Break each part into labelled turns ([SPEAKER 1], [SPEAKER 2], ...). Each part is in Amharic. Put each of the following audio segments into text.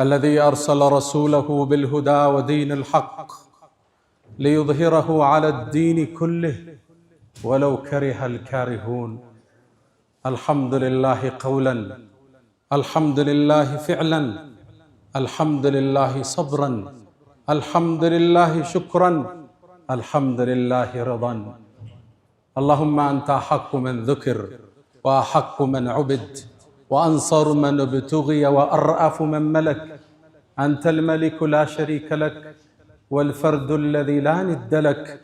[SPEAKER 1] الذي أرسل رسوله بالهدى ودين الحق ليظهره على الدين كله ولو كره الكارهون. الحمد لله قولا، الحمد لله فعلا، الحمد لله صبرا، الحمد لله شكرا، الحمد لله رضا. اللهم أنت أحق من ذكر وأحق من عبد وأنصر من ابتغي وأرأف من ملك. أنت الملك لا شريك لك والفرد الذي لا ند لك.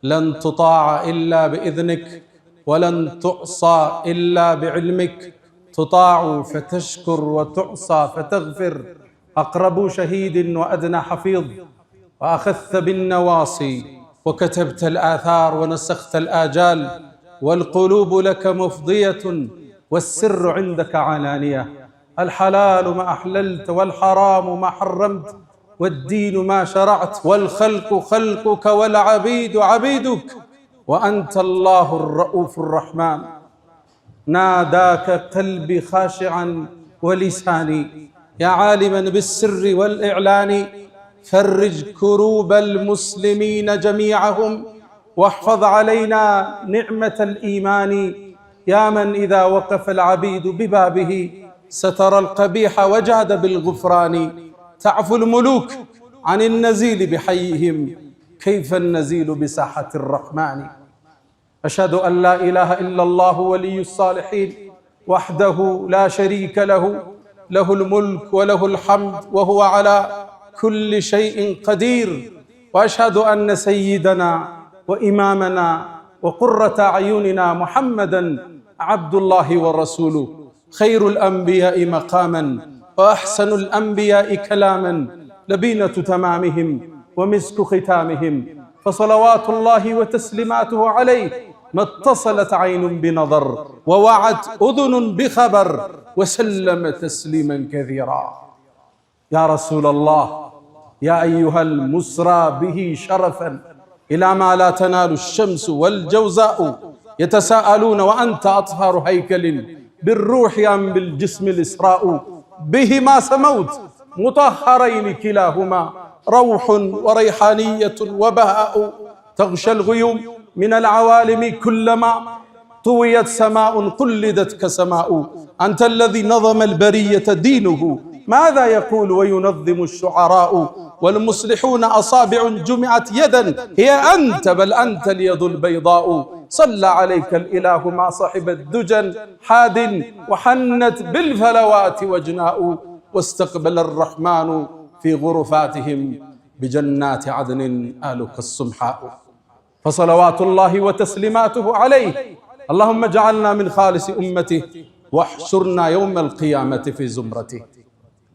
[SPEAKER 1] لن تطاع إلا بإذنك ولن تعصى إلا بعلمك. تطاع فتشكر وتعصى فتغفر. أقرب شهيد وأدنى حفيظ. وأخذت بالنواصي وكتبت الآثار ونسخت الآجال. والقلوب لك مفضية والسر عندك علانية. الحلال ما أحللت والحرام ما حرمت والدين ما شرعت والخلق خلقك والعبيد عبيدك. وأنت الله الرؤوف الرحمن. ناداك قلبي خاشعا ولساني يا عالما بالسر والإعلان. فرج كروب المسلمين جميعهم واحفظ علينا نعمة الإيمان. يا من إذا وقف العبيد ببابه ستر القبيح وجاد بالغفران. تعفو الملوك عن النزيل بحيهم كيف النزيل بساحة الرحمن. أشهد أن لا إله إلا الله ولي الصالحين وحده لا شريك له، له الملك وله الحمد وهو على كل شيء قدير. وأشهد أن سيدنا وإمامنا وقرة أعيننا محمدًا عبد الله ورسوله، خير الأنبياء مقامًا وأحسن الأنبياء كلامًا، لبينة تمامهم ومسك ختامهم. فصلوات الله وتسليماته عليه ما اتصلت عين بنظر ووعت أذن بخبر وسلم تسليما كثيرا. يا رسول الله، يا أيها المسرى به شرفا إلى ما لا تنال الشمس والجوزاء. يتساءلون وأنت أطهر هيكل بالروح أم بالجسم الإسراء. بهما سموت مطهرين كلاهما روح وريحانية وبهاء. تغشى الغيوم من العوالم كلما طويت سماء قلدت كسماء. أنت الذي نظم البرية دينه ماذا يقول وينظم الشعراء. والمصلحون أصابع جمعت يدا هي أنت بل أنت اليد البيضاء. صلى عليك الإله مع صاحب الدجن حاد وحنت بالفلوات وجناء. واستقبل الرحمن في غرفاتهم بجنات عدن آلك السمحاء. فصلوات الله وتسليماته عليه. اللهم اجعلنا من خالص أمته واحشرنا يوم القيامة في زمرته.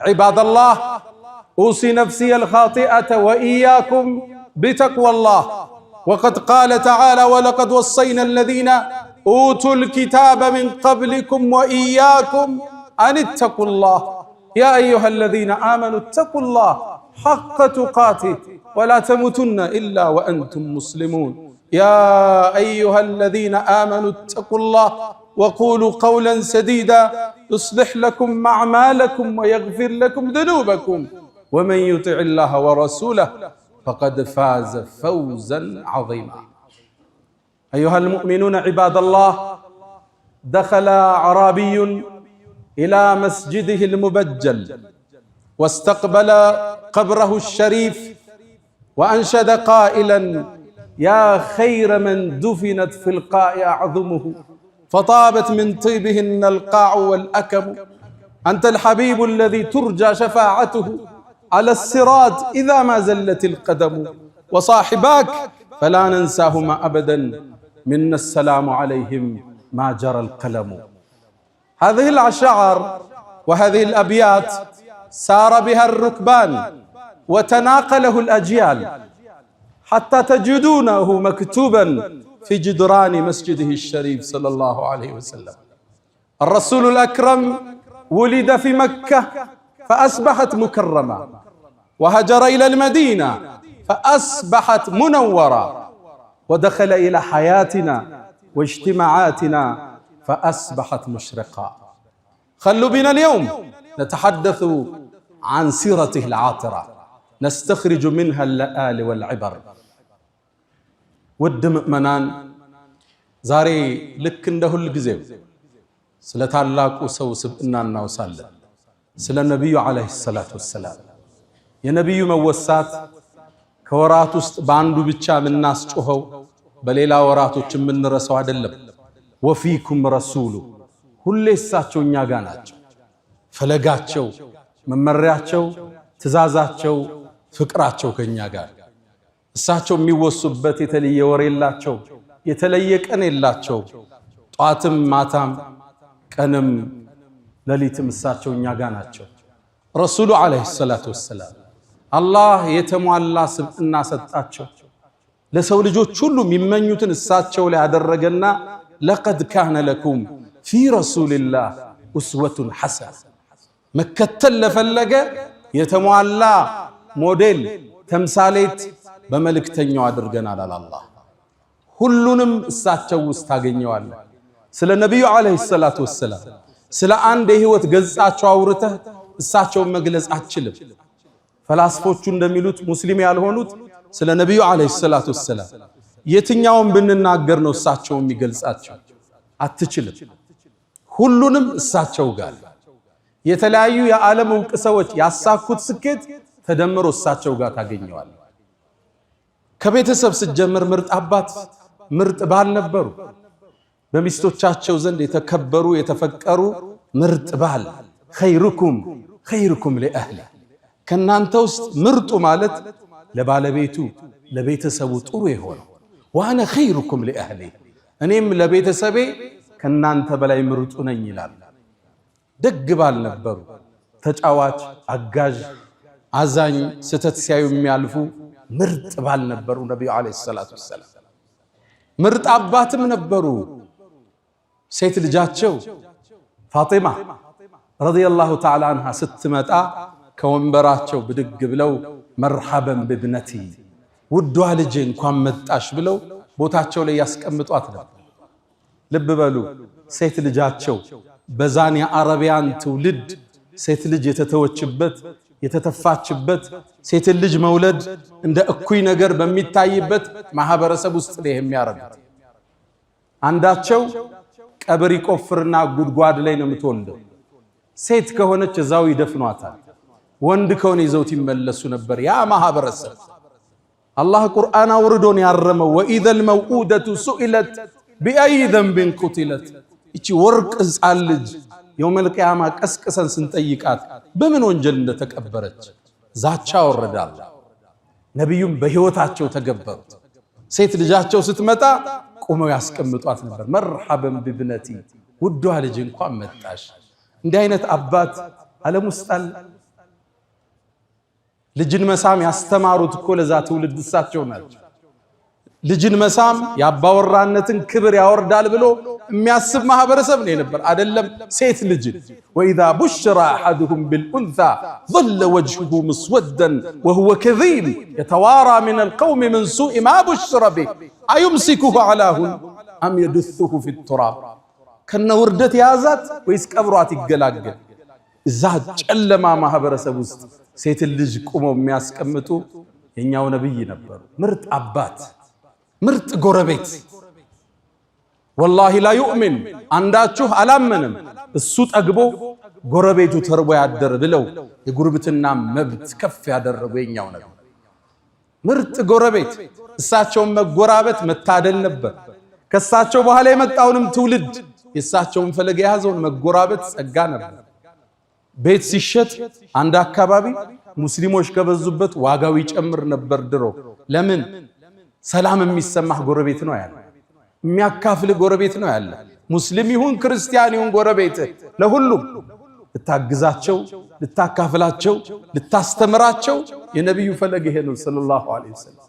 [SPEAKER 1] عباد الله، أوصي نفسي الخاطئة وإياكم بتقوى الله. وقد قال تعالى: ولقد وصينا الذين أوتوا الكتاب من قبلكم وإياكم أن اتقوا الله. يا أيها الذين آمنوا اتقوا الله حق تقاته ولا تموتن إلا وأنتم مسلمون. يا أيها الذين آمنوا اتقوا الله وقولوا قولا سديدا يصلح لكم أعمالكم ويغفر لكم ذنوبكم ومن يطع الله ورسوله فقد فاز فوزا عظيما. أيها المؤمنون عباد الله، دخل أعرابي إلى مسجده المبجل واستقبل قبره الشريف وأنشد قائلا: يا خير من دفنت في القاع أعظمه فطابت من طيبهن القاع والأكم. أنت الحبيب الذي ترجى شفاعته على الصراط إذا ما زلت القدم. وصاحباك فلا ننساهما أبدا منا السلام عليهم ما جرى القلم. هذه الأشعار وهذه الأبيات سار بها الركبان وتناقله الأجيال حتى تجدونه مكتوبا في جدران مسجده الشريف صلى الله عليه وسلم. الرسول الأكرم ولد في مكة فأصبحت مكرمة، وهجر إلى المدينة فأصبحت منورة، ودخل إلى حياتنا واجتماعاتنا فأصبحت مشرقة. خلوا بنا اليوم نتحدث عن سيرته العاطرة نستخرج منها اللآل والعبر ود مؤمنان زاري لك انده الجزيو سلتالاقو سو سبقنا እናውሳለን ስለ ነብዩ አለይሂ ሰላቱ ወሰለም የነብዩ መወሳት ከወራት ውስጥ በአንዱ ብቻ ምናስጮኸው በሌላ ወራቶች ምንረሳው አይደለም ወፊኩም ረሱሉ ሁሌ እሳቸው እኛ ጋር ናቸው ፈለጋቸው መመሪያቸው ትእዛዛቸው ፍቅራቸው ከኛ ጋር እሳቸው የሚወሱበት የተለየ ወር የላቸው የተለየ ቀን የላቸው ጧትም ማታም ቀንም ለሊትም እሳቸው እኛ ጋር ናቸው ረሱሉ አለይሂ ሰላቱ ወሰለም አላህ የተሟላ ስብዕና ሰጣቸው ለሰው ልጆች ሁሉ የሚመኙትን እሳቸው ላይ ያደረገና ለቀድ ካነ ለኩም ፊ ረሱልላህ ኡስወቱን ሐሰና መከተል ለፈለገ የተሟላ ሞዴል ተምሳሌት በመልእክተኛው አድርገናል አላህ ሁሉንም እሳቸው ውስጥ ታገኘዋል ስለ ነብዩ አለይሂ ሰላቱ ወሰለም ስለ አንድ የህይወት ገጻቸው አውርተህ እሳቸውን መግለጽ አትችልም ፈላስፎቹ እንደሚሉት ሙስሊም ያልሆኑት ስለ ነብዩ አለይሂ ሰላቱ ወሰለም የትኛውን ብንናገር ነው እሳቸውን የሚገልጻቸው አትችልም ሁሉንም እሳቸው ጋር የተለያዩ የዓለም ዕውቅ ሰዎች ያሳኩት ስኬት ተደምሮ እሳቸው ጋር ታገኘዋል ከቤተሰብ ሲጀምር ምርጥ አባት ምርጥ ባል ነበሩ በሚስቶቻቸው ዘንድ የተከበሩ የተፈቀሩ ምርጥ ባል ኸይሩኩም ለአህሊ ከናንተ ውስጥ ምርጡ ማለት ለባለቤቱ ለቤተሰቡ ጥሩ ይሆን ዋና ኸይሩኩም ለአህሊ እኔም ለቤተሰቤ ከናንተ በላይ ምርጡ ነኝ ይላል ደግ ባል ነበሩ ተጫዋች አጋዥ አዛኝ ስተት ሲያዩ የሚያልፉ ምርጥ ባል ነበሩ ነብዩ አለይሂ ሰላቱ ወሰለም ምርጥ አባትም ነበሩ ሴት ልጃቸው ፋጢማ ረዲየላሁ ተዓላ አንሃ ስትመጣ ከወንበራቸው ብድግ ብለው መርሐበን በብነቲ ውዷ ልጄ እንኳን መጣሽ ብለው ቦታቸው ላይ ያስቀምጧት ነበር ልብ በሉ ሴት ልጃቸው በዛን የአረቢያን ትውልድ ሴት ልጅ የተተወችበት የተተፋችበት ሴት ልጅ መውለድ እንደ እኩይ ነገር በሚታይበት ማህበረሰብ ውስጥ ነው የሚያረዱት አንዳቸው ቀብር ይቆፍርና ጉድጓድ ላይ ነው የምትወልደው ሴት ከሆነች እዛው ይደፍኗታል ወንድ ከሆነ ይዘውት ይመለሱ ነበር ያ ማህበረሰብ አላህ ቁርአን አውርዶን ያረመው ወኢዘል መውኡደቱ ሱኢለት ቢአይ ዘንብን ቁትለት እቺ ወርቅ ሕፃን ልጅ የውመል ቂያማ ቀስቅሰን ስንጠይቃት በምን ወንጀል እንደተቀበረች ዛቻ ወረዳል ነብዩም በህይወታቸው ተገበሩት ሴት ልጃቸው ስትመጣ ቆመው ያስቀምጧት ነበር መርሐበን በብነቲ ውዷ ልጅ እንኳን መጣሽ እንዲህ አይነት አባት ዓለም ውስጥ አለ ልጅን መሳም ያስተማሩት እኮ ለዛ ትውልድ እሳቸው ናቸው ልጅን መሳም ያባወራነትን ክብር ያወርዳል ብሎ የሚያስብ ማህበረሰብ ነው ነበር አይደለም ሴት ልጅ ወኢዛ ቡሽራ አሐዱሁም بالانثى ظل وجهه مسودا وهو كظيم يتوارى من القوم من سوء ما بشر به ايمسكه على هون ام يدثه في التراب ከነ ውርደት ያዛት ወይስ ቀብሯት ይገላገል እዛ ጨለማ ማህበረሰብ ውስጥ ሴት ልጅ ቆመው የሚያስቀምጡ የኛው ነብይ ነበሩ ምርጥ አባት ምርጥ ጎረቤት والله لا يؤمن አንዳችሁ አላመንም እሱ ጠግቦ ጎረቤቱ ተርቦ ያደረ ብለው የጉርብትና መብት ከፍ ያደረጉ የኛው ነብይ ምርጥ ጎረቤት እሳቸውን መጎራበት መታደል ነበር ከሳቸው በኋላ የመጣውንም ትውልድ የሳቸውን ፈለግ ያዘውን መጎራበት ጸጋ ነበር ቤት ሲሸጥ አንድ አካባቢ ሙስሊሞች ከበዙበት ዋጋው ይጨምር ነበር ድሮ ለምን ሰላም የሚሰማህ ጎረቤት ነው ያለ የሚያካፍል ጎረቤት ነው ያለ ሙስሊም ይሁን ክርስቲያን ይሁን ጎረቤት ለሁሉም ልታግዛቸው ልታካፍላቸው ልታስተምራቸው የነብዩ ፈለግ ይሄ ነው ሰለላሁ ዐለይሂ ወሰለም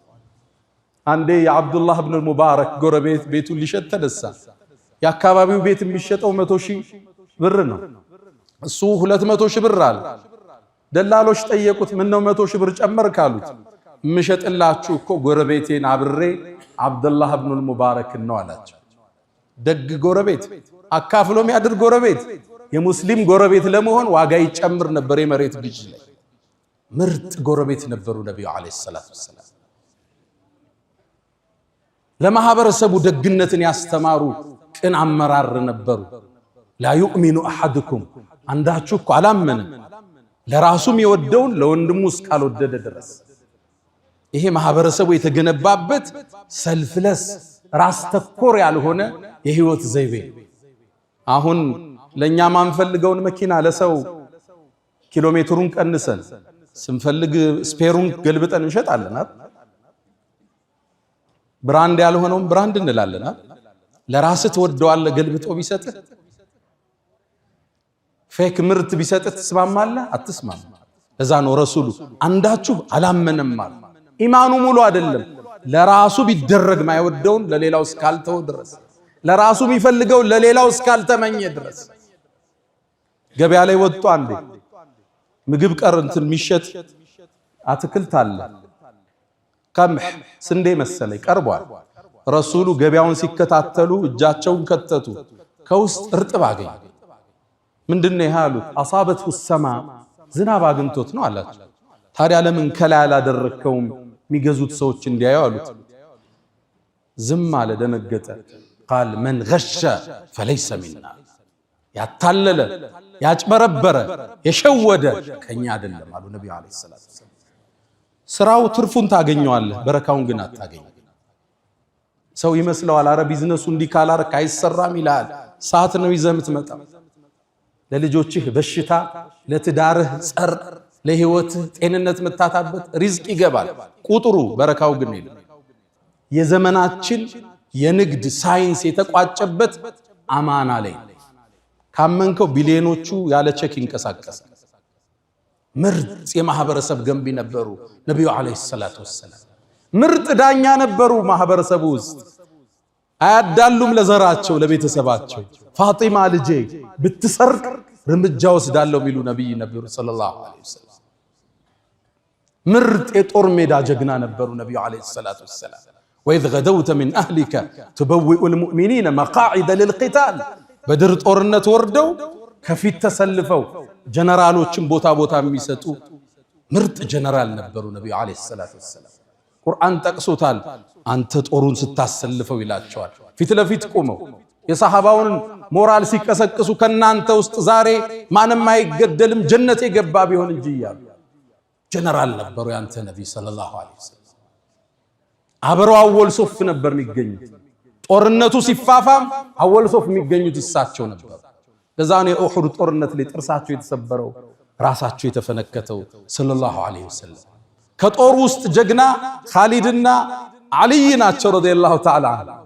[SPEAKER 1] አንዴ የአብዱላህ ኢብኑ ሙባረክ ጎረቤት ቤቱን ሊሸጥ ተነሳ የአካባቢው ቤት የሚሸጠው 100,000 ብር ነው እሱ 200,000 ብር አለ ደላሎች ጠየቁት ምን ነው 100,000 ብር ጨመርክ አሉት ምሸጥላችሁ እኮ ጎረቤቴን አብሬ አብዱላህ ኢብኑ ሙባረክ ነው አላቸው ደግ ጎረቤት አካፍሎ የሚያድር ጎረቤት የሙስሊም ጎረቤት ለመሆን ዋጋ ይጨምር ነበር የመሬት ግዥ ላይ ምርጥ ጎረቤት ነበሩ ነብዩ አለይሂ ሰላቱ ወሰላም። ለማህበረሰቡ ደግነትን ያስተማሩ ቅን አመራር ነበሩ። ላ ዩእሚኑ አሐዱኩም አንዳችሁ እኮ አላመንም ለራሱም የወደውን ለወንድሙ እስካልወደደ ድረስ። ይሄ ማህበረሰቡ የተገነባበት ሰልፍለስ ራስ ተኮር ያልሆነ የህይወት ዘይቤ። አሁን ለኛ ማንፈልገውን መኪና ለሰው ኪሎሜትሩን ቀንሰን ስንፈልግ ስፔሩን ገልብጠን እንሸጣለን። ብራንድ ያልሆነውን ብራንድ እንላለን። ለራስህ ትወደዋለህ ገልብጦ ቢሰጥህ። ፌክ ምርት ቢሰጥህ ትስማማለህ? አትስማማ። ለዛ ነው ረሱሉ አንዳችሁ አላመነም ማለት ኢማኑ ሙሉ አይደለም። ለራሱ ቢደረግ ማይወደውን ለሌላው እስካልተው ድረስ፣ ለራሱ የሚፈልገው ለሌላው እስካልተመኘ ድረስ። ገበያ ላይ ወጥቶ አንዴ ምግብ ቀርንትን የሚሸጥ አትክልት አለ። ቀምህ ስንዴ መሰለኝ ቀርቧል። ረሱሉ ገበያውን ሲከታተሉ እጃቸውን ከተቱ። ከውስጥ እርጥብ አገኙ። ምንድነው ያሉት? አሳበቱ ሰማ ዝናብ አግኝቶት ነው አላቸው። ታዲያ ለምን ከላይ አላደረከውም የሚገዙት ሰዎች እንዲያዩ አሉት። ዝም አለ፣ ደነገጠ። ቃል መን ገሸ ፈለይሰ ሚና ያታለለ ያጭበረበረ የሸወደ ከኛ አይደለም አሉ ነብዩ አለይሂ ሰላቱ ወሰለም። ስራው ትርፉን ታገኘዋለህ፣ በረካውን ግን አታገኝ። ሰው ይመስለዋል አረ ቢዝነሱ እንዲህ ካላረክ አይሰራም ይላል። ሰዓት ነው ይዘህ የምትመጣው። ለልጆችህ በሽታ፣ ለትዳርህ ጸር፣ ለህይወትህ ጤንነት መታታበት ሪዝቅ ይገባል። ቁጥሩ በረካው ግን የለም። የዘመናችን የንግድ ሳይንስ የተቋጨበት አማና ላይ ካመንከው ቢሊዮኖቹ ያለ ቼክ ይንቀሳቀሳል። ምርጥ የማህበረሰብ ገንቢ ነበሩ ነብዩ አለይሂ ሰላቱ ወሰላም። ምርጥ ዳኛ ነበሩ ማህበረሰቡ ውስጥ። አያዳሉም ለዘራቸው ለቤተሰባቸው። ፋጢማ ልጄ ብትሰርቅ እርምጃ ወስዳለሁ ሚሉ ነብይ ነበሩ ሰለላሁ ዐለይሂ ወሰለም። ምርጥ የጦር ሜዳ ጀግና ነበሩ ነብዩ አለይሂ ሰላቱ ወሰላም። ወኢዝ ገደውተ ሚን አህሊከ ቱበዊኡ ልሙእሚኒነ መቃዒደ ልልቂታል። በድር ጦርነት ወርደው ከፊት ተሰልፈው ጀነራሎችን ቦታ ቦታ የሚሰጡ ምርጥ ጀነራል ነበሩ ነብዩ አለይሂ ሰላቱ ወሰላም። ቁርአን ጠቅሶታል። አንተ ጦሩን ስታሰልፈው ይላቸዋል። ፊት ለፊት ቆመው የሰሃባውን ሞራል ሲቀሰቅሱ ከናንተ ውስጥ ዛሬ ማንም አይገደልም ጀነት የገባ ቢሆን እንጂ እያሉ ጀነራል ነበሩ ያንተ ነብይ ሰለላሁ ዐለይሂ ወሰለም። አብረው አወል ሶፍ ነበር የሚገኙት። ጦርነቱ ሲፋፋም አወል ሶፍ የሚገኙት እሳቸው ነበር። ለዛ ነው የኡሁድ ጦርነት ላይ ጥርሳቸው የተሰበረው ራሳቸው የተፈነከተው ሰለላሁ ዐለይሂ ወሰለም። ከጦር ውስጥ ጀግና ኻሊድና አልይ ናቸው ረዲየላሁ ተዓላ ዐንሁ።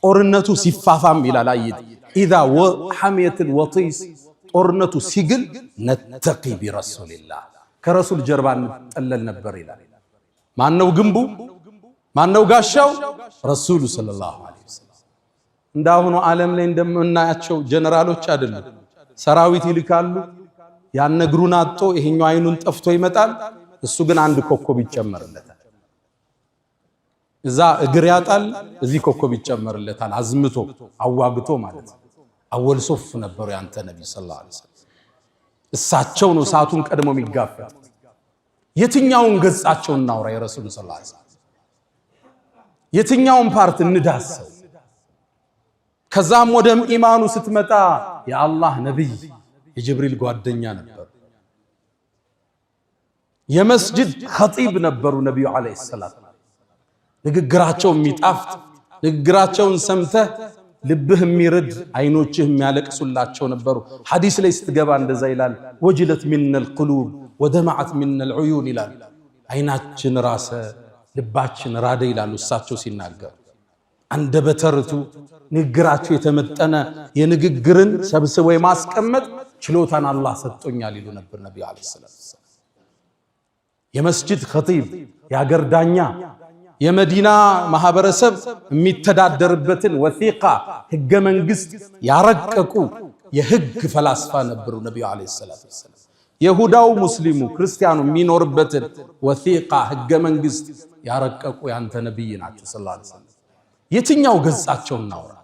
[SPEAKER 1] ጦርነቱ ሲፋፋም ይላል አይት ኢዛ ወሐሚየቱል ወጢስ ጦርነቱ ሲግል ነተቂ ቢረሱልላህ ከረሱል ጀርባ እንጠለል ነበር ይላል። ማነው ግንቡ? ማነው ጋሻው? ረሱሉ ሰለላሁ ዐለይሂ ወሰለም። እንዳሁኑ ዓለም ላይ እንደምናያቸው ጀነራሎች አይደሉም። ሰራዊት ይልካሉ። ያነግሩን አጥቶ ይሄኛው አይኑን ጠፍቶ ይመጣል። እሱ ግን አንድ ኮከብ ይጨመርለታል። እዛ እግር ያጣል፣ እዚህ ኮከብ ይጨመርለታል። አዝምቶ አዋግቶ ማለት ነው። አወል ሶፍ ነበሩ ያንተ ነብይ ሰለላሁ ዐለይሂ ወሰለም። እሳቸው ነው ሰዓቱን ቀድሞ የሚጋፈጥ። የትኛውን ገጻቸውን እናውራ የረሱል ሰለላሁ ዐለይሂ ወሰለም? የትኛውን ፓርት እንዳሰው? ከዛም ወደ ኢማኑ ስትመጣ የአላህ ነብይ የጅብሪል ጓደኛ ነበሩ። የመስጂድ ኸጢብ ነበሩ ነብዩ አለይሂ ሰላም። ንግግራቸው የሚጣፍጥ ንግግራቸውን ሰምተህ ልብህ የሚርድ አይኖችህ የሚያለቅሱላቸው ነበሩ። ሐዲስ ላይ ስትገባ እንደዛ ይላል። ወጅለት ሚነል ቁሉብ ወደማዓት ሚነል ዑዩን ይላል። አይናችን ራሰ ልባችን ራደ ይላሉ እሳቸው ሲናገሩ። አንደበተ ርቱዕ ንግግራቸው የተመጠነ የንግግርን ሰብስቦ የማስቀመጥ ችሎታን አላህ ሰጥቶኛል ይሉ ነበር ነብዩ አለይሂ ሰላም። የመስጂድ ኸጢብ የአገር ዳኛ የመዲና ማህበረሰብ የሚተዳደርበትን ወሲቃ ህገ መንግስት ያረቀቁ የህግ ፈላስፋ ነበሩ ነብዩ አለይሂ ሰላቱ ወሰለም። ይሁዳው ሙስሊሙ ክርስቲያኑ የሚኖርበትን ወሲቃ ህገ መንግስት ያረቀቁ ያንተ ነብይ ናቸው ሰለላሁ ዐለይሂ ወሰለም። የትኛው ገጻቸውን እናውራ?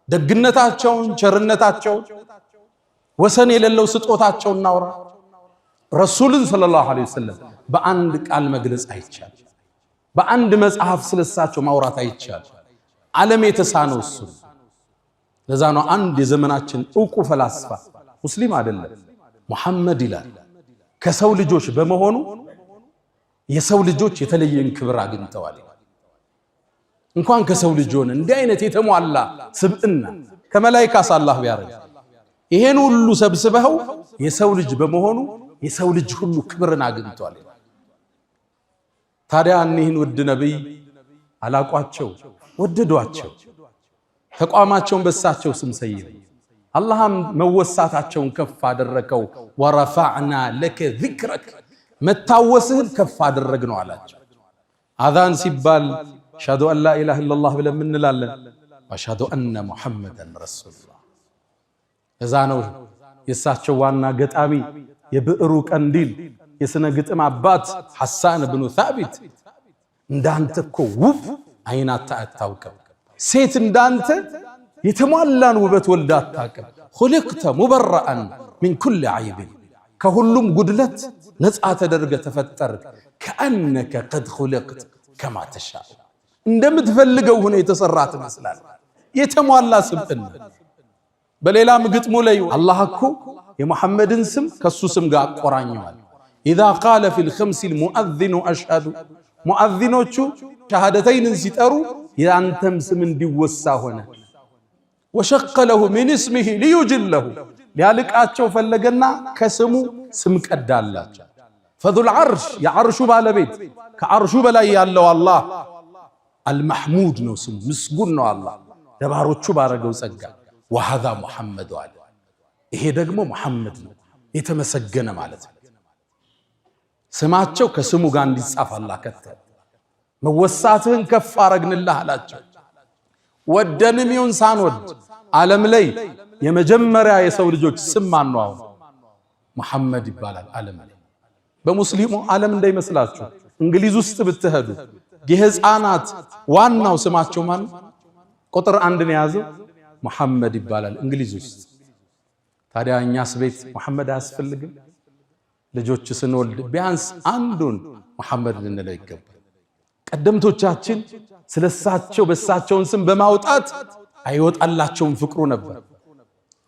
[SPEAKER 1] ደግነታቸውን፣ ቸርነታቸውን፣ ወሰን የሌለው ስጦታቸውን እናውራ? ረሱልን ሰለላሁ ዐለይሂ ወሰለም በአንድ ቃል መግለጽ አይቻል። በአንድ መጽሐፍ ስለሳቸው ማውራት አይቻል። ዓለም የተሳነው እሱ። ለዛ ነው አንድ የዘመናችን ዕውቁ ፈላስፋ ሙስሊም አይደለም ሙሐመድ ይላል ከሰው ልጆች በመሆኑ የሰው ልጆች የተለየን ክብር አግኝተዋል። እንኳን ከሰው ልጅ ሆነ እንዲህ አይነት የተሟላ ስብዕና ከመላእክት አላህ ቢያረግ ይሄን ሁሉ ሰብስበው የሰው ልጅ በመሆኑ የሰው ልጅ ሁሉ ክብርን አግኝቷል። ታዲያ እኒህን ውድ ነብይ አላቋቸው ወደዷቸው። ተቋማቸውን በሳቸው ስም ሰየሙ። አላህም መወሳታቸውን ከፍ አደረከው። ወረፋዕና ለከ ዚክረክ መታወስህን ከፍ አደረግ ነው አላቸው። አዛን ሲባል አሽሀዱ አን ላ ኢላሃ ኢለላህ ብለን እንላለን። ወአሽሀዱ አነ ሙሐመደን ረሱሉላህ። እዛ ነው የእሳቸው ዋና ገጣሚ የብዕሩ ቀንዲል የስነ ግጥም አባት ሐሳን ብኑ ሳቢት እንዳንተ እኮ ውብ አይናታ አታውቅም፣ ሴት እንዳንተ የተሟላን ውበት ወልዳ አታውቅም። ኹልቅተ ሙበረአን ሚን ኩል ዐይብ ከሁሉም ጉድለት ነፃ ተደርገ ተፈጠር። ከአነከ ቀድ ኹልቅት ከማ ተሻእ እንደምትፈልገው ሆነ የተሰራ ትመስላል። የተሟላ ስብዕና። በሌላም ግጥሙ ላይ አላህ እኮ የሙሐመድን ስም ከሱ ስም ጋር አቆራኘዋል። ኢዛ ቃለ ፊል ኸምሲል ሙአዚኑ አሽሀዱ ሙአዚኖቹ ሸሃደተይንን ሲጠሩ የአንተም ስም እንዲወሳ ሆነ። ወሸቀ ለሁ ሚን እስሚሂ ሊዩጅለሁ ሊያልቃቸው ፈለገና ከስሙ ስም ቀዳላቸው። ፈዙል ዐርሽ የዐርሹ ባለቤት ከዐርሹ በላይ ያለው አላህ አልመሕሙድ ነው ስሙ፣ ምስጉን ነው አላህ ለባሮቹ ባረገው ጸጋ። ወሀዛ ሙሐመድ አለ ይሄ ደግሞ ሙሐመድ ነው የተመሰገነ ማለት ነው። ስማቸው ከስሙ ጋር እንዲጻፍ አላህ ከተለ። መወሳትህን ከፍ አረግንልህ አላቸው። ወደንም ይሁን ሳንወድ ዓለም ላይ የመጀመሪያ የሰው ልጆች ስም ማን ነው? አሁን ሙሐመድ ይባላል ዓለም ላይ። በሙስሊሙ ዓለም እንዳይመስላችሁ እንግሊዝ ውስጥ ብትሄዱ የህፃናት ዋናው ስማቸው ማን ቁጥር 1 ነው የያዘው ሙሐመድ ይባላል እንግሊዝ ውስጥ። ታዲያ እኛስ ቤት ሙሐመድ አያስፈልግም? ልጆች ስንወልድ ቢያንስ አንዱን ሙሐመድ ልንለው ይገባል። ቀደምቶቻችን ስለሳቸው በሳቸውን ስም በማውጣት አይወጣላቸውም ፍቅሩ ነበር።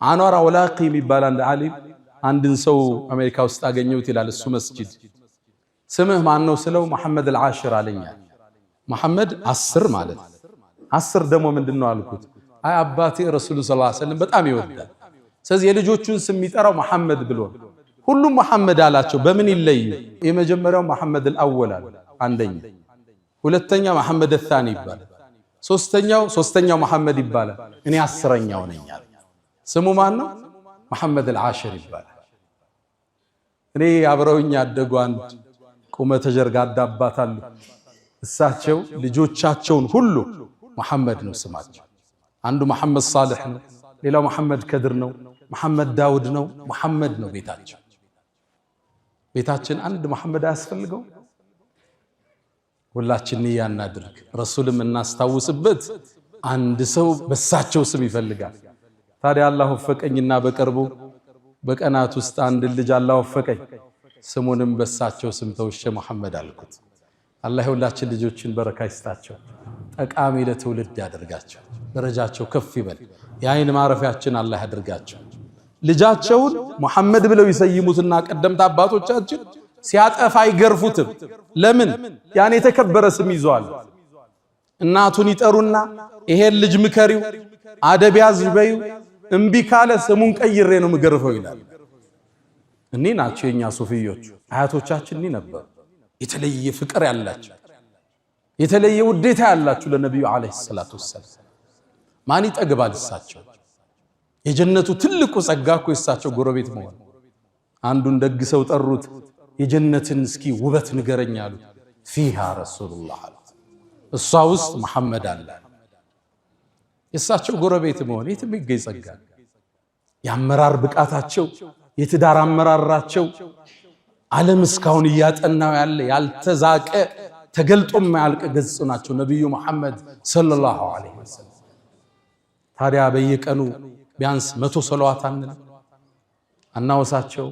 [SPEAKER 1] አንዋር አውላቂ የሚባል አንድ ዓሊም አንድን ሰው አሜሪካ ውስጥ አገኘሁት ይላል። እሱ መስጂድ ስምህ ማን ነው ስለው መሐመድ አልዓሽር አለኛል። መሐመድ 10 ማለት 10 ደግሞ ምንድነው አልኩት። አይ አባቴ ረሱሉ ሰለላሁ ዐለይሂ ወሰለም በጣም ይወዳል፣ ስለዚህ የልጆቹን ስም የሚጠራው መሐመድ ብሎ ሁሉም መሐመድ አላቸው። በምን ይለዩ? የመጀመሪያው መሐመድ አልአወል አለ አንደኛ፣ ሁለተኛ መሐመድ الثاني ይባላል፣ ሶስተኛው መሐመድ ይባላል። እኔ 10ኛው ነኝ አለ። ስሙ ማን ነው? መሐመድ አልዓሽር ይባላል። እኔ አብረውኝ ያደጉ አንድ ቁመተ ጀርጋዳ አባት አሉ። እሳቸው ልጆቻቸውን ሁሉ መሐመድ ነው ስማቸው። አንዱ መሐመድ ሳልሕ ነው፣ ሌላው መሐመድ ከድር ነው፣ መሐመድ ዳውድ ነው፣ መሐመድ ነው ቤታቸው። ቤታችን አንድ መሐመድ አያስፈልገው? ሁላችን ንያ እናድርግ፣ ረሱልም እናስታውስበት። አንድ ሰው በሳቸው ስም ይፈልጋል። ታዲያ አላህ ወፈቀኝና በቅርቡ በቀናት ውስጥ አንድ ልጅ አላህ ወፈቀኝ፣ ስሙንም በሳቸው ስም ተውሼ መሐመድ አልኩት። አላህ ሁላችን ልጆችን በረካ ይስጣቸው፣ ጠቃሚ ለትውልድ ያደርጋቸው፣ ደረጃቸው ከፍ ይበል፣ የአይን ማረፊያችን አላህ ያደርጋቸው። ልጃቸውን መሐመድ ብለው ይሰይሙትና ቀደምት አባቶቻችን ሲያጠፋ አይገርፉትም። ለምን? ያን የተከበረ ስም ይዟል። እናቱን ይጠሩና ይሄን ልጅ ምከሪው፣ አደብ ያዝ በዩ፣ እምቢ ካለ ስሙን ቀይሬ ነው ምገርፈው ይላል። እኒህ ናቸው የኛ ሱፊዮች። አያቶቻችን እኒህ ነበሩ። የተለየ ፍቅር ያላቸው፣ የተለየ ውዴታ ያላቸው ለነብዩ አለይሂ ሰላቱ ወሰለም። ማን ይጠግባል እሳቸው? የጀነቱ ትልቁ ጸጋ እኮ የእሳቸው ጎረቤት መሆን። አንዱን ደግ ሰው ጠሩት፣ የጀነትን እስኪ ውበት ንገረኝ አሉት። ፊሃ ረሱሉላህ አሉት፣ እሷ ውስጥ መሐመድ አለ። የእሳቸው ጎረቤት መሆን የትም ይገኝ ጸጋ። የአመራር ብቃታቸው፣ የትዳር አመራራቸው ዓለም እስካሁን እያጠናው ያለ ያልተዛቀ ተገልጦ የማያልቅ ገጽ ናቸው ነብዩ መሐመድ ሰለላሁ ዐለይሂ ወሰለም። ታዲያ በየቀኑ ቢያንስ 100 ሰለዋት አናወሳቸው፣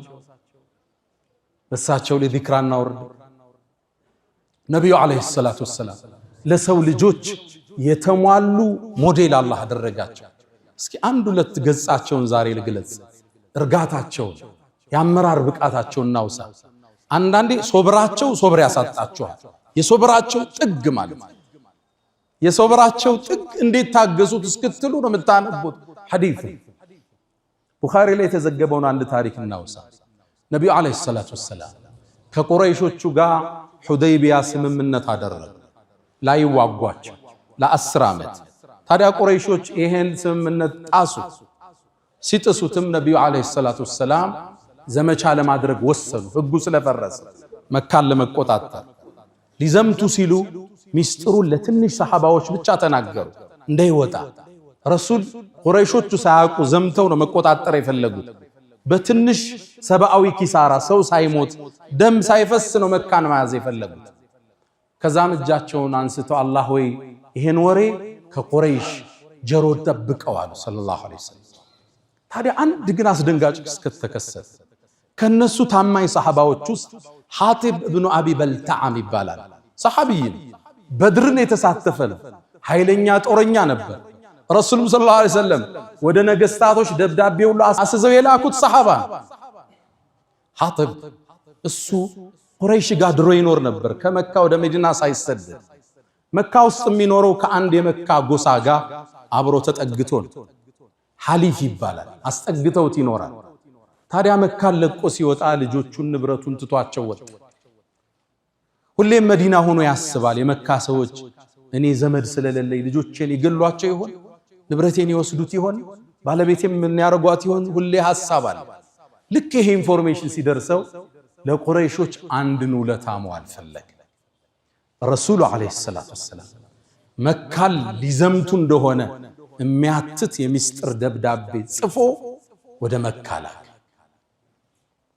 [SPEAKER 1] በሳቸው ላይ ዚክር እናወርድ፣ ነቢዩ ዓለይሂ ሰላቱ ወሰላም ለሰው ልጆች የተሟሉ ሞዴል አላህ አደረጋቸው። እስኪ አንድ ሁለት ገጻቸውን ዛሬ ልግለጽ። እርጋታቸውን፣ የአመራር ብቃታቸውን እናውሳ። አንዳንዴ ሶብራቸው ሶብር ያሳጣቸዋል። የሶብራቸው ጥግ ማለት የሶብራቸው ጥግ እንዴት ታገሱት እስክትሉ ነው የምታነቡት ሐዲስ። ቡኻሪ ላይ የተዘገበውን አንድ ታሪክ እናውሳ። ነቢዩ ዓለይሂ ሰላቱ ወሰላም ከቁረይሾቹ ጋር ሁደይቢያ ስምምነት አደረጉ ላይዋጓቸው ለ10 ዓመት። ታዲያ ቁረይሾች ይሄን ስምምነት ጣሱ። ሲጥሱትም ነቢዩ ዓለይሂ ሰላቱ ወሰላም ዘመቻ ለማድረግ ወሰኑ። ህጉ ስለፈረሰ መካን ለመቆጣጠር ሊዘምቱ ሲሉ ሚስጥሩን ለትንሽ ሰሃባዎች ብቻ ተናገሩ እንዳይወጣ። ረሱል ቁረይሾቹ ሳያውቁ ዘምተው ነው መቆጣጠር የፈለጉት። በትንሽ ሰብአዊ ኪሳራ ሰው ሳይሞት ደም ሳይፈስ ነው መካን መያዝ የፈለጉት። ከዛም እጃቸውን አንስተው አላህ ወይ ይሄን ወሬ ከቁረይሽ ጀሮ ጠብቀው አሉ ሰለላሁ ዐለይሂ ወሰለም። ታዲያ አንድ ግን አስደንጋጭ ክስተት ተከሰተ። ከነሱ ታማኝ ሰሃባዎች ውስጥ ሐጢብ ኢብኑ አቢ በልተዓም ይባላል። ሰሃቢይ በድርን የተሳተፈ ነው። ኃይለኛ ጦረኛ ነበር። ረሱሉም ሰለላሁ ዐለይሂ ወሰለም ወደ ነገስታቶች ደብዳቤ ሁሉ አስዘው የላኩት ሰሃባ ሐጢብ። እሱ ቁረይሽ ጋር ድሮ ይኖር ነበር ከመካ ወደ መዲና ሳይሰደድ። መካ ውስጥ የሚኖረው ከአንድ የመካ ጎሳ ጋር አብሮ ተጠግቶ ነው። ሐሊፍ ይባላል። አስጠግተውት ይኖራል። ታዲያ መካን ለቆ ሲወጣ ልጆቹን ንብረቱን ትቷቸው ወጣ። ሁሌም መዲና ሆኖ ያስባል። የመካ ሰዎች እኔ ዘመድ ስለሌለኝ ልጆቼን ይገሏቸው ይሆን? ንብረቴን ይወስዱት ይሆን? ባለቤቴም ምን ያረጓት ይሆን? ሁሌ ሐሳብ አለ። ልክ ይሄ ኢንፎርሜሽን ሲደርሰው ለቁረይሾች አንድን ውለታ መዋል ፈለገ። ረሱሉ ዓለይሂ ሰላቱ ወሰላም መካን ሊዘምቱ እንደሆነ የሚያትት የሚስጥር ደብዳቤ ጽፎ ወደ መካ ላከ።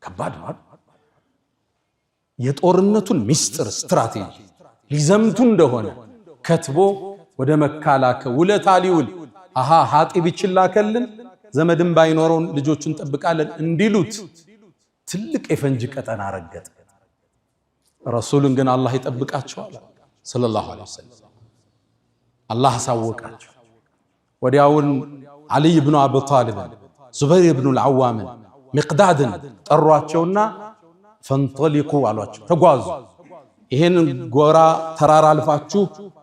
[SPEAKER 1] ከባድ ነው። የጦርነቱን ሚስጥር ስትራቴጂ ሊዘምቱ እንደሆነ ከትቦ ወደ መካ ላከ። ውለታ ሊውል ሐጢብ ይችላከልን ዘመድም ባይኖረው ልጆቹን ጠብቃለን እንዲሉት ትልቅ የፈንጅ ቀጠና ረገጠ። ረሱልን ግን አላህ ይጠብቃቸዋል ሰለላሁ ዐለይሂ ወሰለም። አላህ አሳወቃቸው። ወዲያውን ዓሊይ ብኑ አቢ ጣሊብ፣ ዙበይር ብኑ አልዓዋም፣ ሚቅዳድን ጠሯቸውና ፈንጠሊቁ አሏቸው፣ ተጓዙ። ይሄን ጎራ ተራራ አልፋችሁ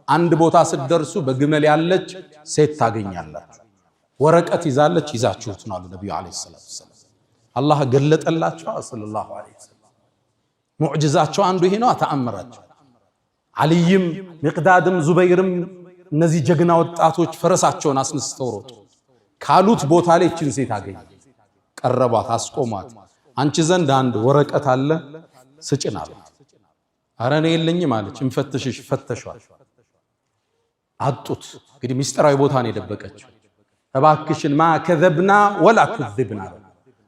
[SPEAKER 1] አንድ ቦታ ስትደርሱ በግመል ያለች ሴት ታገኛላችሁ፣ ወረቀት ይዛለች፣ ይዛችሁት ነው አሉ ነብዩ አለይሂ ሰላቱ ወሰለም። አላህ ገለጠላቸው ሰለላሁ ዐለይሂ ወሰለም። ሙዕጂዛቸው አንዱ ይሄ ነው፣ ተአምራቸው። ዓሊይም ሚቅዳድም ዙበይርም እነዚህ ጀግና ወጣቶች ፈረሳቸውን አስነስተው ሮጡ። ካሉት ቦታ ላይ እችን ሴት አገኙ። ቀረቧት፣ አስቆሟት። አንቺ ዘንድ አንድ ወረቀት አለ ስጭን አሉት። ኧረ እኔ የለኝም አለች። እንፈትሽሽ ፈተሿል፣ አጡት። እንግዲህ ሚስጥራዊ ቦታ ነው የደበቀችው። እባክሽን ማ ከዘብና ወላ ኩዝብና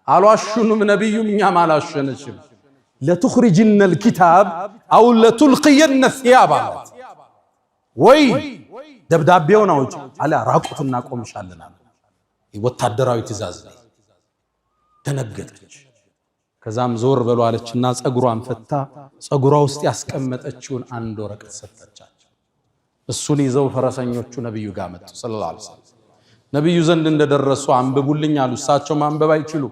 [SPEAKER 1] አልዋሹንም፣ ነብዩም እኛም አላሸነሽም። ለትኽሪጅነ الكتاب አው ለቱልቂየነ الثياب አላት። ወይ ደብዳቤውን አውጪ አለ፣ ራቁትና ቆምሻለና ወታደራዊ ትእዛዝ ነው። ደነገጠች። ከዛም ዞር በሉ አለችና ጸጉሯን ፈታ ጸጉሯ ውስጥ ያስቀመጠችውን አንድ ወረቀት ሰጠቻቸው። እሱን ይዘው ፈረሰኞቹ ነብዩ ጋር መጡ ሰለላሁ ዐለይሂ ወሰለም። ነብዩ ዘንድ እንደደረሱ አንብቡልኝ አሉ። እሳቸው ማንበብ አይችሉ፣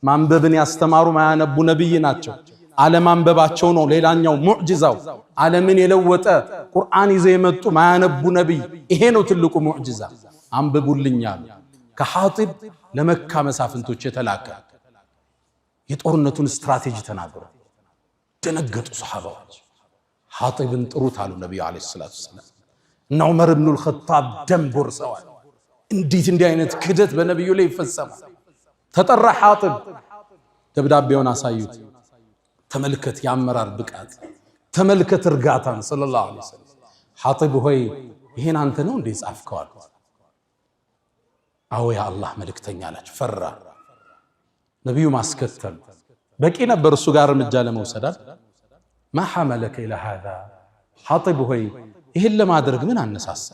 [SPEAKER 1] ማንበብን ያስተማሩ ማያነቡ ነብይ ናቸው። አለማንበባቸው ነው ሌላኛው ሙዕጂዛው። ዓለምን የለወጠ ቁርአን ይዘው የመጡ ማያነቡ ነብይ፣ ይሄ ነው ትልቁ ሙዕጂዛ። አንብቡልኝ አሉ። ከሐጢብ ለመካ መሳፍንቶች የተላከ የጦርነቱን ስትራቴጂ ተናገሩ። ደነገጡ ሰሃባዎች። ሐጢብን ጥሩት አሉ ነብዩ አለይሂ ሰላቱ ወሰለም። እና ዑመር ኢብኑ አልኸጣብ ደም ጎርሰዋል። እንዴት እንዲህ አይነት ክህደት በነብዩ ላይ ይፈጸማል? ተጠራ ሐጢብ። ደብዳቤውን አሳዩት። ተመልከት የአመራር ብቃት፣ ተመልከት እርጋታን ሰለላሁ ዐለይሂ ወሰለም። ሐጢብ ሆይ ይሄን አንተ ነው እንዴ ጻፍከው አሉት። አዎ ያ አላህ መልእክተኛ አላቸው። ፈራ። ነብዩ ማስከተሉ በቂ ነበር እሱ ጋር እርምጃ ለመውሰድ። ማ ሐመለከ ኢላ ሃዛ ሐጢብ ሆይ ይሄን ለማድረግ ምን አነሳሳ?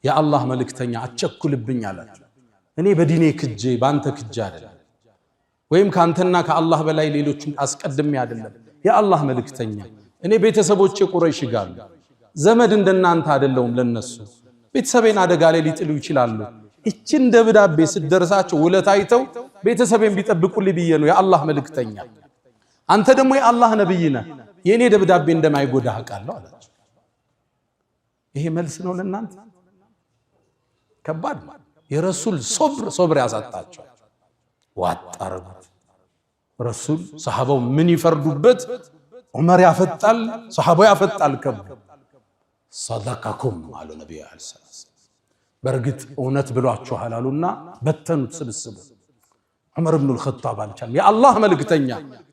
[SPEAKER 1] ያ አላህ መልእክተኛ አትቸኩልብኝ አላቸው። እኔ በዲኔ ክጄ ባንተ ክጄ አይደለም፣ ወይም ካንተና ከአላህ በላይ ሌሎችን አስቀድሜ አይደለም። ያ አላህ መልእክተኛ እኔ ቤተሰቦቼ ቁረይሽ ጋር ዘመድ እንደናንተ አይደለሁም ለነሱ ቤተሰቤን አደጋ ላይ ሊጥሉ ይችላሉ እቺን ደብዳቤ ስደርሳቸው ውለታ አይተው ቤተሰቤን ቢጠብቁልኝ ብዬ ነው የአላህ መልእክተኛ አንተ ደግሞ የአላህ ነብይ ነህ የኔ ደብዳቤ እንደማይጎዳህ አውቃለሁ አላቸው ይሄ መልስ ነው ለናንተ ከባድ የረሱል ሶብር ያሳጣቸው ዋጣረጉት ረሱል ሰሃባው ምን ይፈርዱበት ዑመር ያፈጣል ሰሃባው ያፈጣል ከብ صدقكم አሉ ነብዩ አለይሂ ሰላም በርግጥ እውነት ብሏችኋል አሉና በተኑት ስብስቡ ዑመር ኢብኑ አልኸጣብ አልቻለም የአላህ መልእክተኛ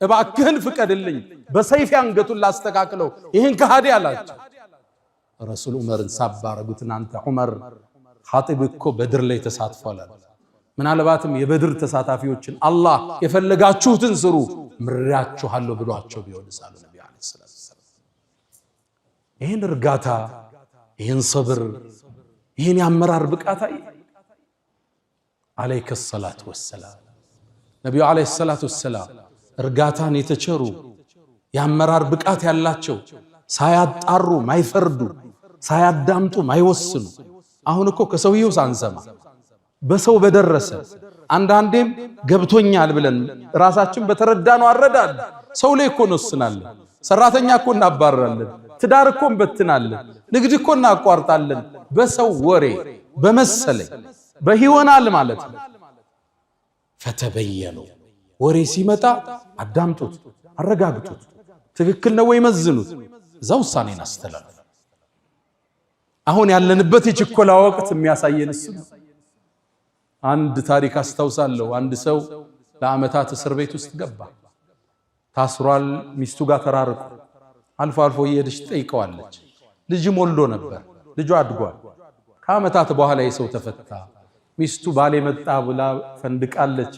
[SPEAKER 1] እባክህን ፍቀድልኝ በሰይፍ አንገቱን ላስተካክለው ይሄን ከሃዲ አላቸው ረሱል ዑመርን ሳባረጉት አንተ ዑመር ኻጢብ እኮ በድር ላይ ተሳትፏል ምናልባትም የበድር ተሳታፊዎችን አላህ የፈለጋችሁትን ስሩ ምራችኋለሁ ብሏቸው ቢሆንስ አሉ ነብዩ አለይሂ ሰላም ይሄን እርጋታ ይሄን ሰብር ይሄን ያመራር ብቃታይ አለይከ ሰላቱ ወሰላም ነብዩ አለይሂ ሰላቱ ወሰላም እርጋታን የተቸሩ ያመራር ብቃት ያላቸው ሳያጣሩ ማይፈርዱ ሳያዳምጡ ማይወስኑ አሁን እኮ ከሰውየው ሳንሰማ በሰው በደረሰ አንዳንዴም ገብቶኛል ብለን ራሳችን በተረዳነው አረዳድ ሰው ላይ እኮ እንወስናለን ሰራተኛ እኮ እናባረራለን ትዳር እኮ እንበትናለን ንግድ እኮ እናቋርጣለን በሰው ወሬ በመሰለኝ በህይወናል ማለት ነው ፈተበየኑ ወሬ ሲመጣ አዳምጡት አረጋግጡት ትክክል ነው ወይ መዝኑት እዛው ውሳኔን አስተላልፉ አሁን ያለንበት የችኮላ ወቅት የሚያሳየን እሱ አንድ ታሪክ አስተውሳለሁ አንድ ሰው ለአመታት እስር ቤት ውስጥ ገባ ታስሯል ሚስቱ ጋር ተራርቆ አልፎ አልፎ እየሄደች ጠይቀዋለች ልጅም ወልዶ ነበር ልጁ አድጓል ከአመታት በኋላ የሰው ተፈታ ሚስቱ ባሌ መጣ ብላ ፈንድቃለች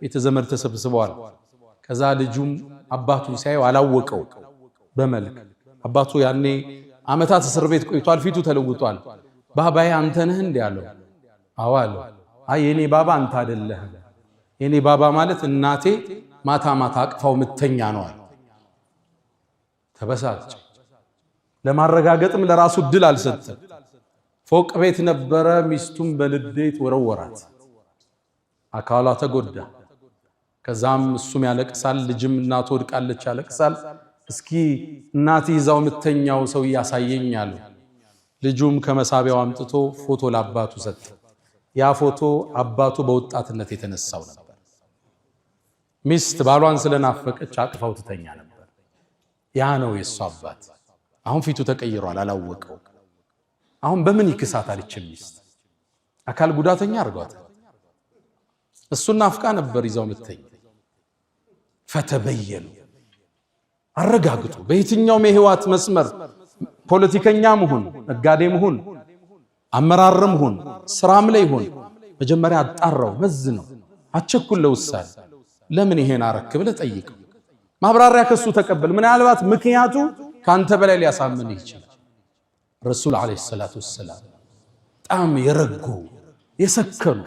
[SPEAKER 1] ቤተዘመድ ተሰብስበዋል ከዛ ልጁም አባቱን ሲያየው አላወቀው በመልክ አባቱ ያኔ አመታት እስር ቤት ቆይቷል ፊቱ ተለውጧል ባባዬ አንተ ነህ እንዴ አለው አዋለ አይ የኔ ባባ አንተ አይደለህ የኔ ባባ ማለት እናቴ ማታ ማታ አቅፋው ምተኛ ነው አለ ተበሳጨ ለማረጋገጥም ለራሱ ድል አልሰጠም ፎቅ ቤት ነበረ ሚስቱም በልዴት ወረወራት አካሏ ተጎዳ ከዛም እሱም ያለቅሳል ልጅም እናቱ ወድቃለች ያለቅሳል እስኪ እናቴ ይዛው ምተኛው ሰው ያሳየኛል ልጁም ከመሳቢያው አምጥቶ ፎቶ ለአባቱ ሰጠ ያ ፎቶ አባቱ በወጣትነት የተነሳው ነበር ሚስት ባሏን ስለናፈቀች አቅፋው ትተኛ ነበር ያ ነው የሱ አባት አሁን ፊቱ ተቀይሯል አላወቀው አሁን በምን ይክሳታል እቺ ሚስት አካል ጉዳተኛ አርጓታል እሱና አፍቃ ነበር ይዛው ምተኛ ፈተበየኑ አረጋግጡ በየትኛውም የህይወት መስመር ፖለቲከኛም ሁን ነጋዴም ሁን አመራርም ሁን ስራም ላይ ሁን መጀመሪያ አጣራው መዝነው አቸኩል ለውሳኔ ለምን ይሄን አረክ ብለ ጠይቀው ማብራሪያ ከሱ ተቀበል ምናልባት ምክንያቱ ካንተ በላይ ሊያሳምን ይችላል ረሱል አለይሂ ሰላቱ ወሰላም ጣም የረጉ የሰከኑ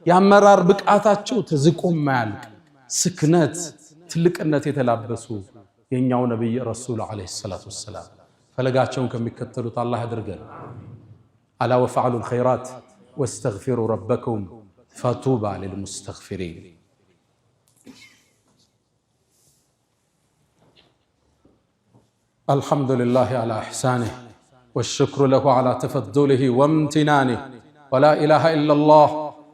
[SPEAKER 1] ያመራር ብቃታቸው ተዝቆ ማያልቅ ስክነት ትልቅነት የተላበሱ የኛው ነብይ ረሱል አለይሂ ሰላቱ ወሰላም ፈለጋቸውን ከሚከተሉት አላህ ያድርገን አላ ወፈعሉ الخيرات واستغفروا ربكم فطوبى للمستغفرين الحمد لله على إحسانه والشكر له على تفضله وامتنانه ولا إله إلا الله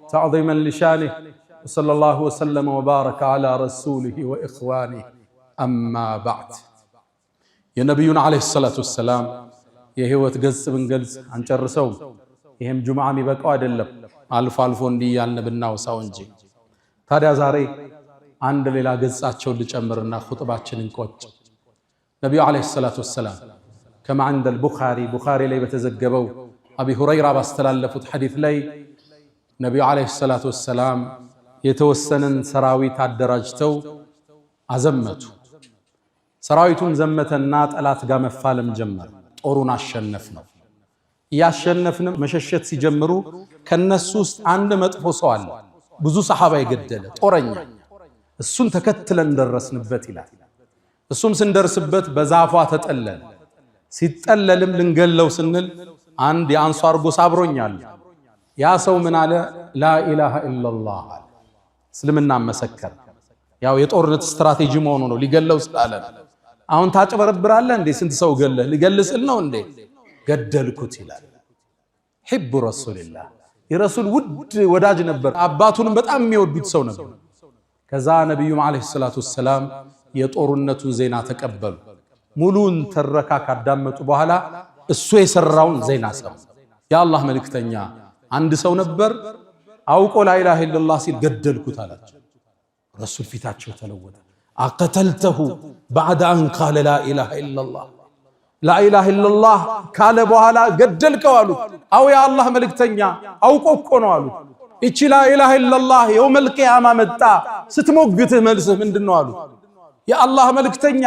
[SPEAKER 1] تعظيما لشانه وصلى الله وسلم وبارك على رسوله وإخوانه أما بعد يا نبينا عليه الصلاة والسلام የህይወት ገጽ ብንገልጽ አንጨርሰው ይሄም ጁምዓ የሚበቃው አይደለም አልፎ አልፎ እንዲያልን ብናውሳው እንጂ ታዲያ ዛሬ አንድ ሌላ ገጻቸውን ልጨምርና ኹጥባችንን ቆጭ ነብዩ አለይሂ ሰላቱ ወሰላም كما عند البخاري ላይ በተዘገበው አቢ ሁረይራ ባስተላለፉት ሐዲስ ላይ ነብዩ አለይሂ ሰላቱ ወሰላም የተወሰነን ሰራዊት አደራጅተው አዘመቱ ሰራዊቱን ዘመተና ጠላት ጋር መፋለም ጀመረ ጦሩን አሸነፍነው ያሸነፍንም መሸሸት ሲጀምሩ ከነሱ ውስጥ አንድ መጥፎ ሰው አለ ብዙ ሰሃባ ይገደለ ጦረኛ እሱን ተከትለን ደረስንበት ይላል እሱም ስንደርስበት በዛፏ ተጠለለ። ሲጠለልም ልንገለው ስንል አንድ የአንሷር ጎሳ አብሮኛል። ያ ሰው ምን አለ? ላኢላሃ ኢላላህ አለ። እስልምና መሰከረ። ያው የጦርነት ስትራቴጂ መሆኑ ነው፣ ሊገለው ስላለ። አሁን ታጭበረብራለህ እንዴ? ስንት ሰው ገለህ? ሊገልስል ነው እንዴ? ገደልኩት ይላል። ሒቡ ረሱልላህ የረሱል ውድ ወዳጅ ነበር። አባቱንም በጣም የሚወዱት ሰው ነበር። ከዛ ነቢዩም ዓለይሂ ሰላቱ ወሰላም የጦርነቱን ዜና ተቀበሉ። ሙሉን ተረካ ካዳመጡ በኋላ እሱ የሰራውን ዜና ሰሙ። የአላህ መልእክተኛ አንድ ሰው ነበር አውቆ ላኢላሃ ኢላላህ ሲል ገደልኩት አላቸው። ረሱል ፊታቸው ተለወጠ። አቀተልተሁ ባዕደ አን ቃለ ላኢላሃ ኢላላህ ላኢላሃ ኢላላህ ካለ በኋላ ገደልከው አሉት። አው የአላህ መልእክተኛ አውቆ እኮ ነው አሉት። እቺ ላኢላሃ ኢላላህ የውመል ቂያማ መጣ ስትሞግትህ መልስህ ምንድነው አሉት። የአላህ መልእክተኛ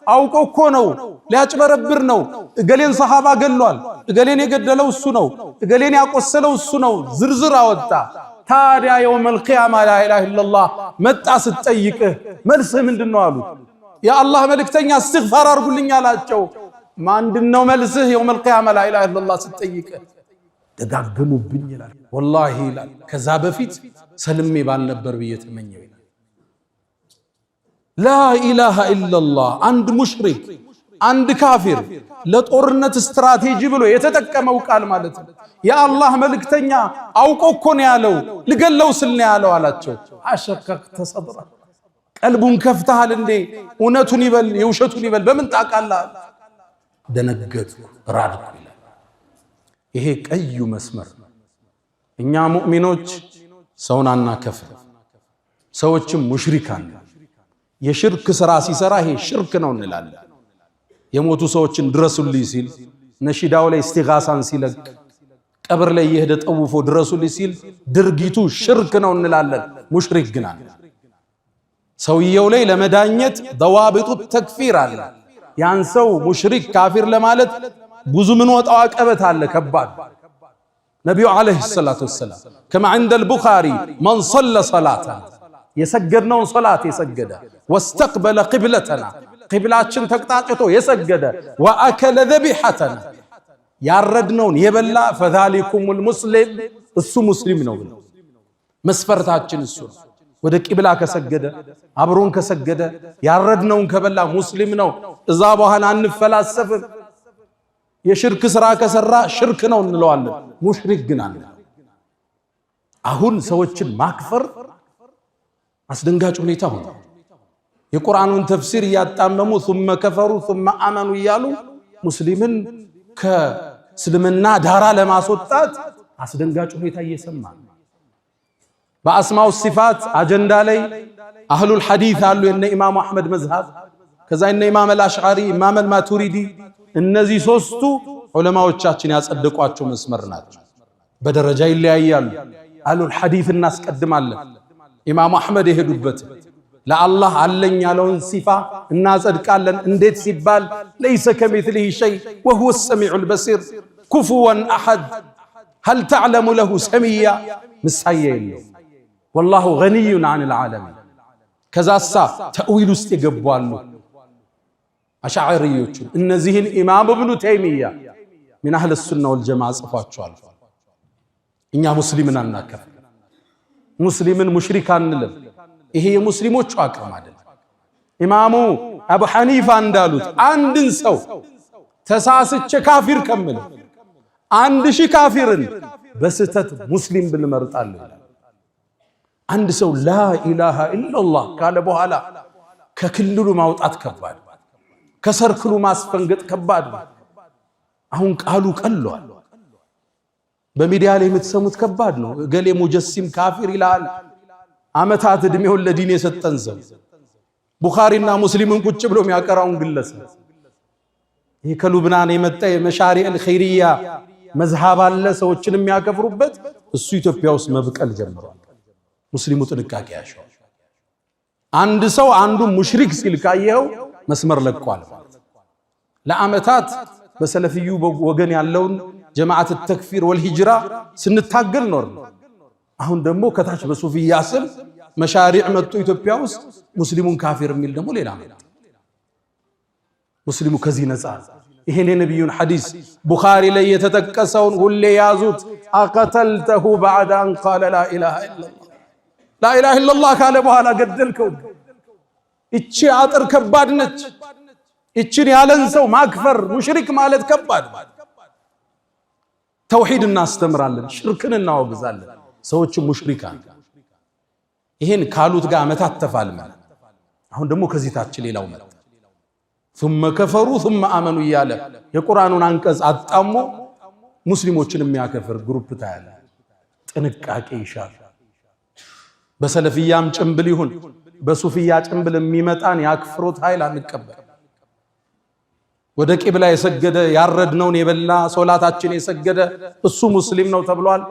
[SPEAKER 1] አውቆ እኮ ነው፣ ሊያጭበረብር ነው። እገሌን ሰሃባ ገሏል፣ እገሌን የገደለው እሱ ነው፣ እገሌን ያቆሰለው እሱ ነው፣ ዝርዝር አወጣ። ታዲያ የውመል ቂያማ ላኢላሃ ኢላላህ መጣ ስትጠይቅህ መልስህ ምንድነው አሉት። የአላህ መልእክተኛ እስትግፋር አድርጉልኝ አላቸው። ምንድነው መልስህ? የውመል ቂያማ ላኢላሃ ኢላላህ ስትጠይቅህ ደጋገሙብኝ ይላል። ወላሂ ይላል ከዛ በፊት ሰልሜ ባልነበር ብዬ ተመኘው ይላል። ላኢላሃ ኢላላህ አንድ ሙሽሪክ አንድ ካፊር ለጦርነት ስትራቴጂ ብሎ የተጠቀመው ቃል ማለት ነው። የአላህ መልእክተኛ አውቆ እኮ ነው ያለው፣ ልገለው ስል ነው ያለው አላቸው። አሸከክተ ሰድራ ቀልቡን ከፍተሃል እንዴ? እውነቱን ይበል የውሸቱን ይበል በምን ታውቃለህ? ደነገጥኩ ራድኩ ይላል። ይሄ ቀዩ መስመር ነው። እኛ ሙእሚኖች ሰውን አናከፍር፣ ሰዎችም ሙሽሪካን የሽርክ ስራ ሲሰራ ይሄ ሽርክ ነው እንላለን። የሞቱ ሰዎችን ድረሱልኝ ሲል ነሺዳው ላይ እስቲጋሳን ሲለቅ ቀብር ላይ የሄደ ጠውፎ ድረሱልኝ ሲል ድርጊቱ ሽርክ ነው እንላለን። ሙሽሪክ ግን አለ። ሰውየው ላይ ለመዳኘት ደዋቢጡ ተክፊር አለ። ያን ሰው ሙሽሪክ ካፊር ለማለት ብዙ ምን ወጣው አቀበት አለ ከባድ። ነብዩ አለይሂ ሰላቱ ወሰላም ከማ عند البخاري من صلى صلاتنا የሰገድነውን ሶላት የሰገደ واستقبل قبلتنا ቂብላችን ተቅጣጭቶ የሰገደ واكل ذبيحتنا ያረድነውን የበላ فذلكم المسلم እሱ ሙስሊም ነው ብለው መስፈርታችን እሱ ነው። ወደ ቂብላ ከሰገደ አብሮን ከሰገደ ያረድነውን ከበላ ሙስሊም ነው። እዛ በኋላ አንፈላሰፍም። የሽርክ ስራ ከሰራ ሽርክ ነው እንለዋለን። ሙሽሪክ ግን አለ። አሁን ሰዎችን ማክፈር አስደንጋጭ ሁኔታ ሆነ። የቁርአኑን ተፍሲር እያጣመሙ ثم كفروا ثم آمنوا እያሉ ሙስሊምን ከእስልምና ዳራ ለማስወጣት አስደንጋጭ ሁኔታ እየሰማ በአስማው ሲፋት አጀንዳ ላይ አህሉል ሐዲስ አሉ። የነ ኢማሙ አህመድ መዝሃብ፣ ከዛ የነ ኢማም አልአሽዓሪ፣ ኢማም አልማቱሪዲ፣ እነዚህ ሶስቱ ዑለማዎቻችን ያጸደቋቸው መስመር ናቸው። በደረጃ ይለያያሉ። አህሉል ሐዲስ እናስቀድማለን። ኢማሙ አህመድ የሄዱበት ለአላህ አለኝ ያለውን ሲፋ እናጸድቃለን። እንዴት ሲባል ለይሰ ከሚስሊሂ ሸይ ወሁወ ሰሚዑል በሲር ኩፉወን አሐድ هل تعلم له ሰሚያ ምሳሌ የለው والله غني عن العالمين። ከዛሳ ተእዊል ውስጥ ይገባሉ አሻዕሪዮቹ። እነዚህን ኢማም ኢብኑ ተይሚያ من اهل السنه والجماعه ጽፏቸዋል። እኛ ሙስሊምን አናከፍ፣ ሙስሊምን ሙሽሪክ አንልም። ይሄ የሙስሊሞቹ አቅም አይደለም። ኢማሙ አቡ ሐኒፋ እንዳሉት አንድን ሰው ተሳስቼ ካፊር ከምል 1000 ካፊርን በስተት ሙስሊም ብንመርጣለን። አንድ ሰው ላኢላሃ ኢላላህ ካለ በኋላ ከክልሉ ማውጣት ከባድ፣ ከሰርክሉ ማስፈንገጥ ከባድ። አሁን ቃሉ ቀሏል። በሚዲያ ላይ የምትሰሙት ከባድ ነው። እገሌ ሙጀሲም ካፊር ይላል። አመታት እድሜውን ለዲን የሰጠን ሰው ቡኻሪና ሙስሊምን ቁጭ ብሎ የሚያቀራውን ግለሰብ ይሄ ከሉብናን የመጣ የመሻሪዕ አልኸይሪያ መዝሃብ አለ ሰዎችን የሚያከፍሩበት። እሱ ኢትዮጵያ ውስጥ መብቀል ጀምሯል። ሙስሊሙ ጥንቃቄ ያሻው። አንድ ሰው አንዱ ሙሽሪክ ሲል ካየው መስመር ለቋል። ለአመታት በሰለፊዩ ወገን ያለውን ጀማዓት ተክፊር ወልሂጅራ ስንታገል ኖር። አሁን ደግሞ ከታች በሱፊያ ስም መሻሪዕ መጡ ኢትዮጵያ ውስጥ ሙስሊሙን ካፊር የሚል ደግሞ ሌላ ነው። ሙስሊሙ ከዚህ ነፃ። ይሄን የነብዩን ሐዲስ ቡኻሪ ላይ የተጠቀሰውን ሁሌ ያዙት። አቀተልተሁ بعد ان قال لا اله الا الله لا اله الا الله ካለ በኋላ ገደልከው። እቺ አጥር ከባድ ነች። እቺን ያለን ሰው ማክፈር ሙሽሪክ ማለት ከባድ። ተውሂድ እናስተምራለን፣ ሽርክን እናወግዛለን፣ ሰዎች ሙሽሪካን ይሄን ካሉት ጋር አመታት ተፋልመን አሁን ደግሞ ከዚህ ታች ሌላው መጣ። ثم كفروا ثم آمنوا እያለ የቁርአኑን አንቀጽ አጣሞ ሙስሊሞችን የሚያከፍር ግሩፕ ታያለ። ጥንቃቄ ይሻል። በሰለፊያም ጭምብል ይሁን በሱፊያ ጭምብል የሚመጣን ያክፍሩት ኃይል አንቀበል። ወደ ቂብላ የሰገደ ያረድነውን የበላ ሶላታችን የሰገደ እሱ ሙስሊም ነው ተብሏል።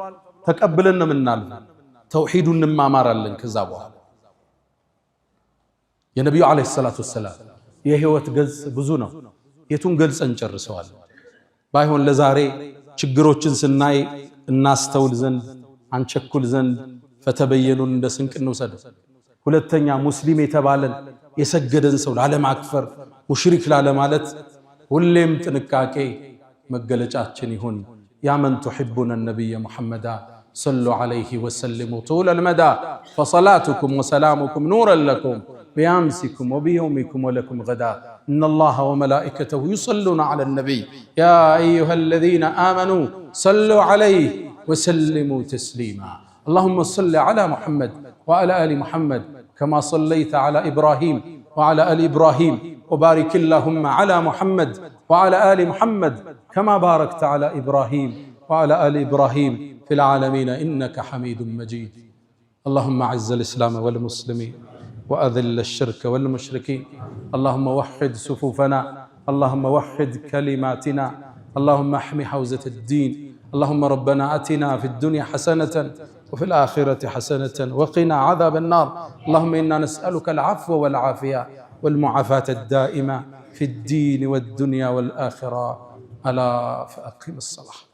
[SPEAKER 1] ተቀብለን ነው ምናል ተውሂዱን እንማማራለን። ከዛ በኋላ የነብዩ አለይሂ ሰላቱ ወሰለም የህይወት ገጽ ብዙ ነው። የቱን ገልጸን ጨርሰዋል? ባይሆን ለዛሬ ችግሮችን ስናይ እናስተውል ዘንድ አንቸኩል ዘንድ ፈተበየኑን እንደ ስንቅ እንውሰድ። ሁለተኛ ሙስሊም የተባለን የሰገደን ሰው ላለማክፈር ሙሽሪክ ላለማለት ሁሌም ጥንቃቄ መገለጫችን ይሁን። ያ መን تحبون النبي محمد صلوا عليه وسلموا طول المدى فصلاتكم وسلامكم نورا لكم بأمسكم وبيومكم ولكم غدا إن الله وملائكته يصلون على النبي يا أيها الذين آمنوا صلوا عليه وسلموا تسليما اللهم صل على محمد وعلى آل محمد كما صليت على إبراهيم وعلى آل إبراهيم وبارك اللهم على محمد وعلى آل محمد كما باركت على إبراهيم وعلى آل إبراهيم في العالمين إنك حميد مجيد اللهم أعز الإسلام والمسلمين وأذل الشرك والمشركين اللهم وحد صفوفنا اللهم وحد كلماتنا اللهم احمي حوزة الدين اللهم ربنا آتنا في الدنيا حسنة وفي الآخرة حسنة وقنا عذاب النار اللهم إنا نسألك العفو والعافية والمعافاة الدائمة في الدين والدنيا والآخرة ألا فأقم الصلاة.